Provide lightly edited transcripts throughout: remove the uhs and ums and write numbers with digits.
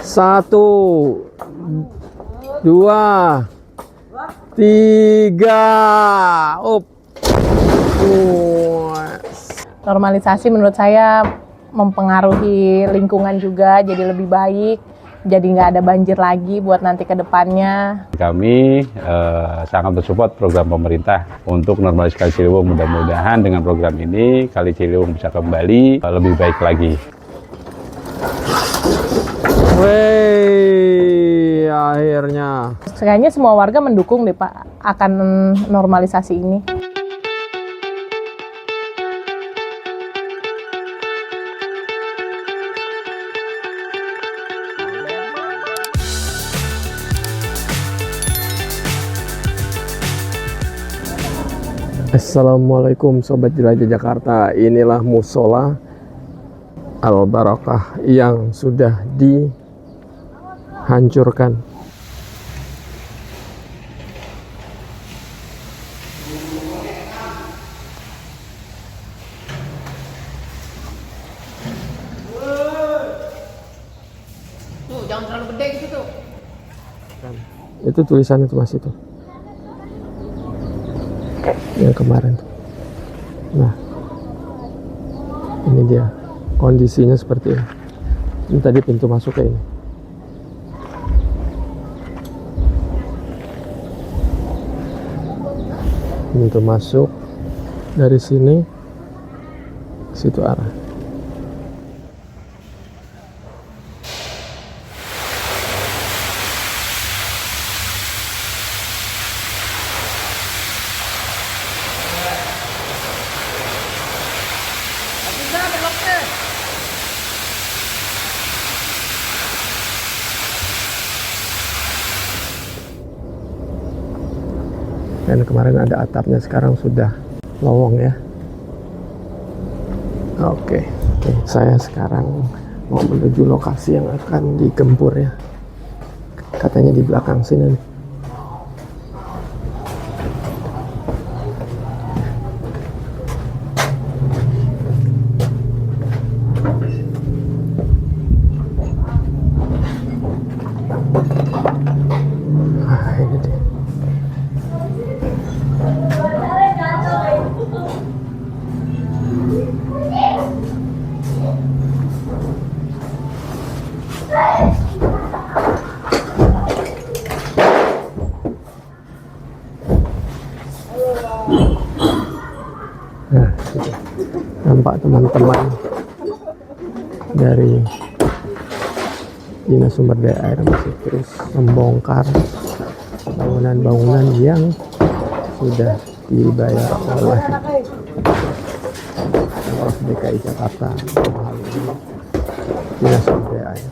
Satu, dua, tiga. Up. Normalisasi menurut saya mempengaruhi lingkungan juga, jadi lebih baik, jadi nggak ada banjir lagi buat nanti ke depannya. Kami sangat bersupport program pemerintah untuk normalisasi Kali Ciliwung. Mudah-mudahan dengan program ini Kali Ciliwung bisa kembali lebih baik lagi. Wey, akhirnya. Kayaknya semua warga mendukung deh Pak akan normalisasi ini. Assalamualaikum Sobat Jelajah Jakarta. Inilah musola Al-Barakah yang sudah dihancurkan. Tuh, jangan terlalu gede gitu tuh. Itu tulisannya tuh Mas itu. Yang kemarin tuh. Nah, ini dia kondisinya seperti ini. Ini tadi pintu masuk kayak ini. Pintu masuk dari sini ke situ arah. Dan kemarin ada atapnya, sekarang sudah lowong ya. Oke, saya sekarang mau menuju lokasi yang akan digempur ya. Katanya di belakang sini nih. Ah, ini dia. Nah, nampak teman-teman dari Dinas Sumber Daya Air masih terus membongkar bangunan-bangunan yang sudah dibayar oleh Pemprov DKI Jakarta, hal ini Dinas Sumber Daya Air.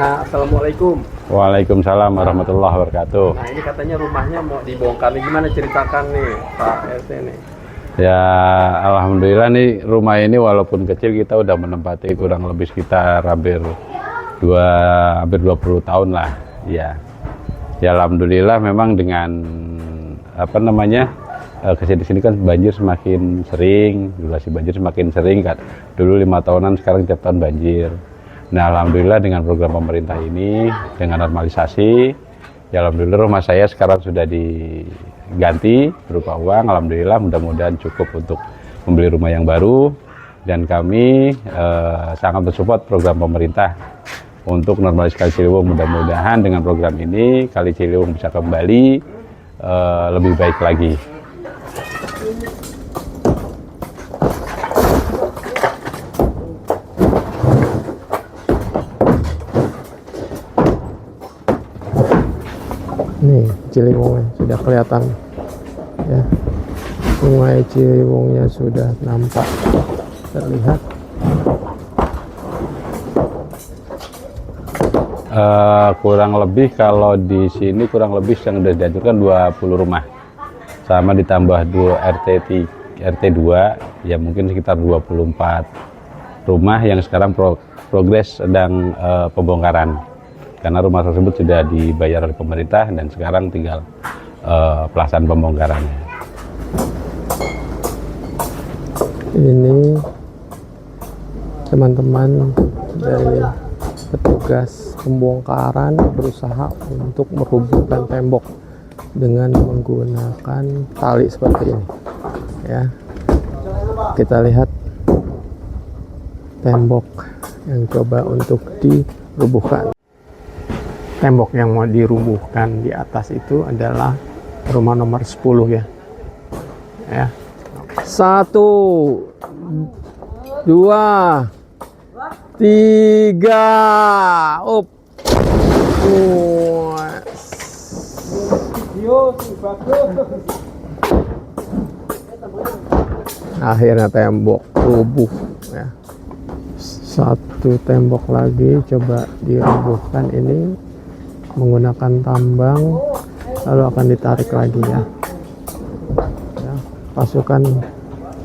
Nah, assalamualaikum. Waalaikumsalam warahmatullahi wabarakatuh. Nah, ini katanya rumahnya mau dibongkar nih, gimana ceritakan nih Pak RT nih? Ya, alhamdulillah nih rumah ini walaupun kecil kita udah menempati kurang lebih sekitar hampir 20 tahun lah. Ya, alhamdulillah memang dengan kesini kan banjir semakin sering, durasi banjir semakin sering kan. Dulu 5 tahunan, sekarang tiap tahun banjir. Nah, alhamdulillah dengan program pemerintah ini, dengan normalisasi, ya alhamdulillah rumah saya sekarang sudah diganti berupa uang. Alhamdulillah, mudah-mudahan cukup untuk membeli rumah yang baru. Dan kami sangat bersupport program pemerintah untuk normalisasi Kali Ciliwung. Mudah-mudahan dengan program ini Kali Ciliwung bisa kembali lebih baik lagi. Nih Ciliwungnya sudah kelihatan ya, Sungai Ciliwungnya sudah nampak terlihat. Kurang lebih kalau di sini kurang lebih yang sudah dihancurkan 20 rumah, sama ditambah RT 2 ya mungkin sekitar 24 rumah yang sekarang progres sedang pembongkaran. Karena rumah tersebut sudah dibayar oleh pemerintah dan sekarang tinggal pelaksanaan pembongkarannya. Ini teman-teman dari petugas pembongkaran berusaha untuk merubuhkan tembok dengan menggunakan tali seperti ini ya. Kita lihat tembok yang coba untuk dirubuhkan. Tembok yang mau dirubuhkan di atas itu adalah rumah nomor 10 ya. 1 2 3 up. Akhirnya tembok rubuh ya. Satu tembok lagi coba dirubuhkan ini menggunakan tambang, lalu akan ditarik lagi ya. Pasukan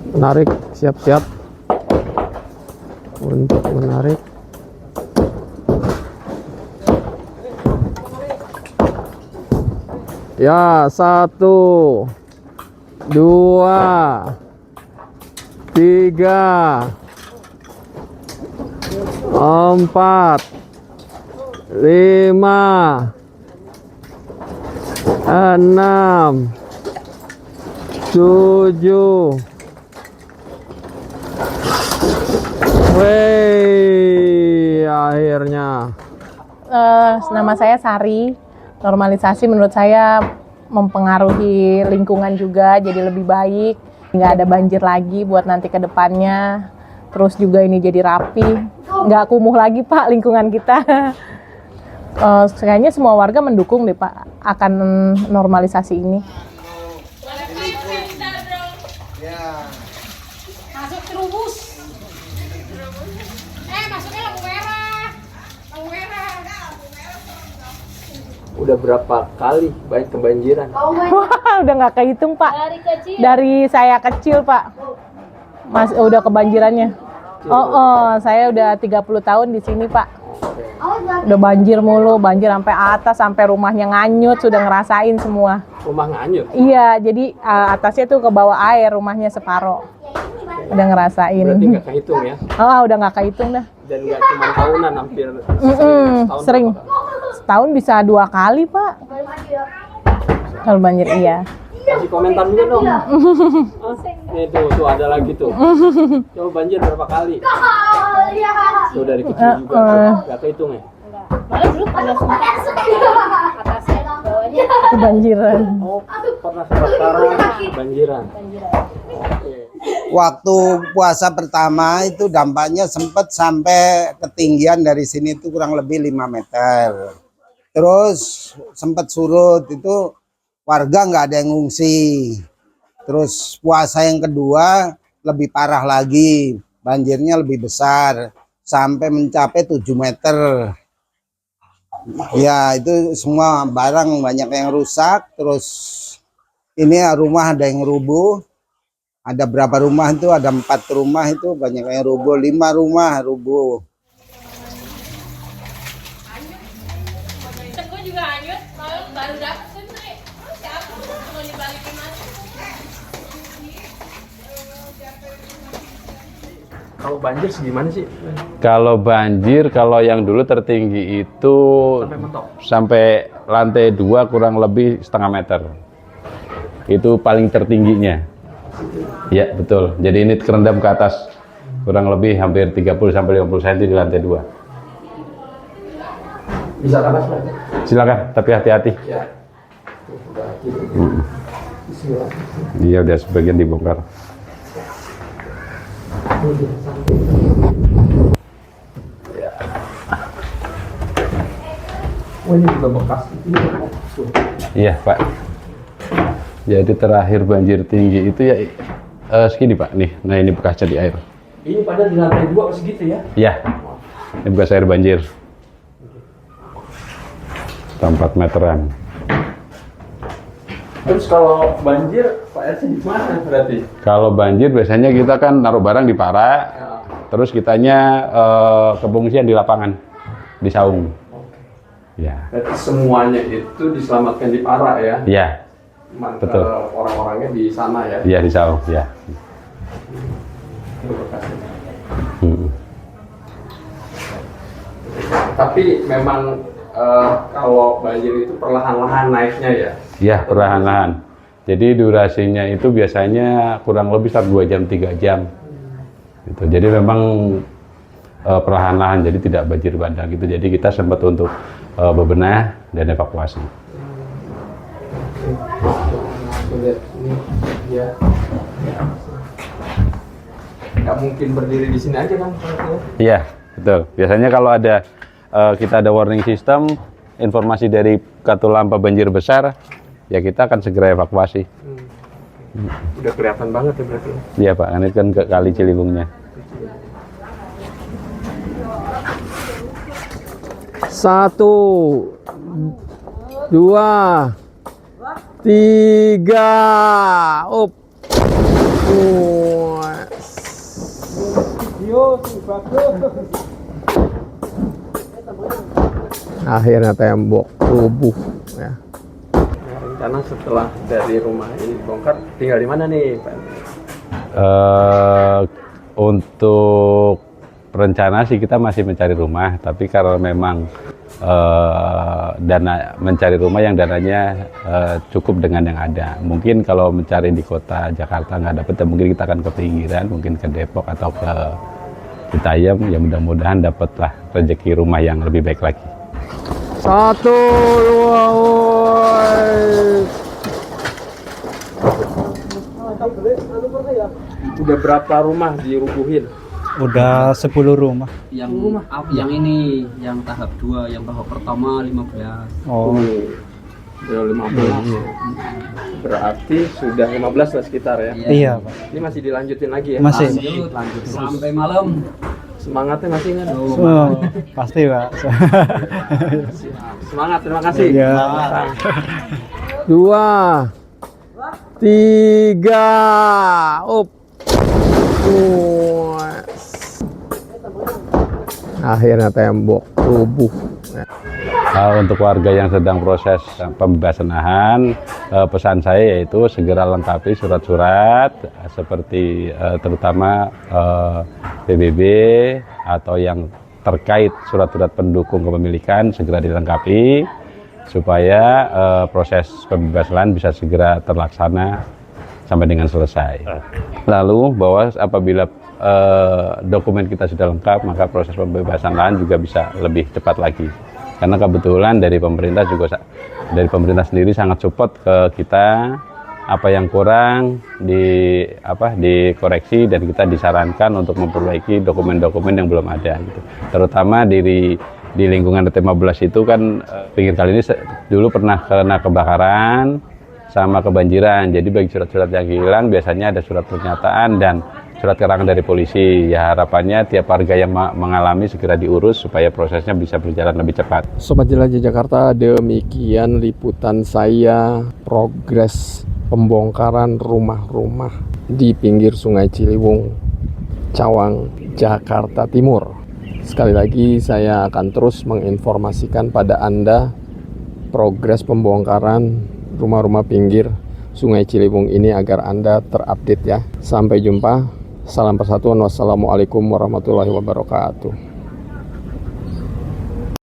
menarik, siap-siap untuk menarik. Ya, 1 2 3 4 5 6 7. Wey, akhirnya. Nama saya Sari. Normalisasi menurut saya mempengaruhi lingkungan juga, jadi lebih baik. Nggak ada banjir lagi buat nanti ke depannya. Terus juga ini jadi rapi. Nggak kumuh lagi Pak lingkungan kita. Kayaknya semua warga mendukung deh Pak akan normalisasi ini. Masuk terubus. Masuknya lampu merah. Lampu merah. Udah berapa kali banyak kebanjiran? Wah, udah nggak kehitung Pak. Dari kecil. Dari saya kecil Pak, udah kebanjirannya. Saya udah 30 tahun di sini Pak. Udah banjir mulu, banjir sampai atas, sampai rumahnya nganyut, sudah ngerasain semua. Rumah nganyut? Iya, jadi atasnya tuh ke bawah air, rumahnya separoh. Udah ngerasain. Berarti nggak kehitung ya? Udah nggak kehitung dah. Dan nggak cuma tahunan, hampir Sering. Setahun bisa 2 kali Pak. Kalau banjir iya. Kasih komentar juga dong. Nih tuh ada lagi tuh. Coba banjir berapa kali? Tuh dari kecil juga nggak kehitung ya? Malah dulu pada sempat atasnya bawahnya. Kebanjiran. Oh, pernah sekarang banjiran. Waktu puasa pertama itu dampaknya sempat sampai ketinggian dari sini itu kurang lebih 5 meter. Terus sempat surut, itu warga nggak ada yang ngungsi. Terus puasa yang kedua lebih parah lagi, banjirnya lebih besar sampai mencapai 7 meter. Ya itu semua barang banyak yang rusak. Terus ini rumah ada yang rubuh. Ada berapa rumah itu? Ada 4 rumah itu banyak yang rubuh, 5 rumah rubuh. Gue juga hanyut, baru dapet sendiri. Siapa mau dibalikin lagi? Kalau banjir segimana sih? Kalau banjir, kalau yang dulu tertinggi itu Sampai mentok? sampai lantai 2 kurang lebih setengah meter. Itu paling tertingginya. Ya betul. Jadi ini kerendam ke atas kurang lebih hampir 30-50 cm di lantai 2. Bisa ke atas Pak? Silakan, tapi hati-hati. Ya. Bismillah. Iya udah sebagian dibongkar. Oh ini juga bekas. Iya Pak. Jadi terakhir banjir tinggi itu ya segini Pak. Nih, nah ini bekasnya di air. Ini pada di lantai 2 segitu ya? Iya. Ini bekas air banjir. 4 meteran. Terus kalau banjir, Pak RC di mana berarti? Kalau banjir biasanya kita kan naruh barang di para, terus kitanya ke pengungsian di lapangan, di saung. Ya. Berarti semuanya itu diselamatkan di para ya? Iya. Betul. Orang-orangnya di sana ya? Iya di saung, ya. Tapi memang kalau banjir itu perlahan-lahan naiknya ya? Ya, perlahan-lahan. Jadi durasinya itu biasanya kurang lebih 2 jam, 3 jam. Gitu. Jadi memang perlahan-lahan, jadi tidak banjir bandang gitu. Jadi kita sempat untuk bebenah dan evakuasi. Ya. Nggak mungkin berdiri di sini aja kan? Iya, betul. Biasanya kalau ada kita ada warning system, informasi dari Katulampa banjir besar, ya kita akan segera evakuasi. Udah kelihatan banget ya berarti. Iya Pak, ini kan ke Kali Ciliwungnya. 1, 2, 3, up. Akhirnya tembok rubuh ya. Rencana setelah dari rumah ini dibongkar tinggal di mana nih Pak? Untuk rencana sih kita masih mencari rumah, tapi karena memang dana mencari rumah yang dananya cukup dengan yang ada. Mungkin kalau mencari di kota Jakarta nggak dapet, ya mungkin kita akan ke pinggiran, mungkin ke Depok atau ke Citayam. Ya mudah-mudahan dapatlah rezeki rumah yang lebih baik lagi. 1, 2, udah berapa rumah dirubuhin? Udah 10 rumah. Yang ini yang tahap 2, yang tahap pertama 15. Oh, Udah 15. Berarti sudah 15 lah sekitar ya. iya Pak. Ini masih dilanjutin lagi ya? Masih. Lanjut sampai malam. Semangatnya masih kan? Oh, pasti Pak. Semangat, terima kasih. Iya. 2, 3, up. Akhirnya tembok rubuh. Untuk warga yang sedang proses pembebasan lahan, pesan saya yaitu segera lengkapi surat-surat seperti terutama PBB atau yang terkait surat-surat pendukung kepemilikan segera dilengkapi supaya proses pembebasan lahan bisa segera terlaksana sampai dengan selesai. Lalu bahwa apabila dokumen kita sudah lengkap, maka proses pembebasan lahan juga bisa lebih cepat lagi. Karena kebetulan dari pemerintah sendiri sangat support ke kita, apa yang kurang dikoreksi dan kita disarankan untuk memperbaiki dokumen-dokumen yang belum ada gitu. Terutama di lingkungan RT 15 itu kan pinggir kali ini dulu pernah kena kebakaran sama kebanjiran. Jadi bagi surat-surat yang hilang biasanya ada surat pernyataan dan surat keterangan dari polisi. Ya harapannya tiap warga yang mengalami segera diurus supaya prosesnya bisa berjalan lebih cepat. Sobat Jelajah Jakarta, demikian liputan saya progres pembongkaran rumah-rumah di pinggir Sungai Ciliwung, Cawang, Jakarta Timur. Sekali lagi saya akan terus menginformasikan pada Anda progres pembongkaran rumah-rumah pinggir Sungai Ciliwung ini agar Anda terupdate ya. Sampai jumpa. Salam persatuan. Wassalamualaikum warahmatullahi wabarakatuh.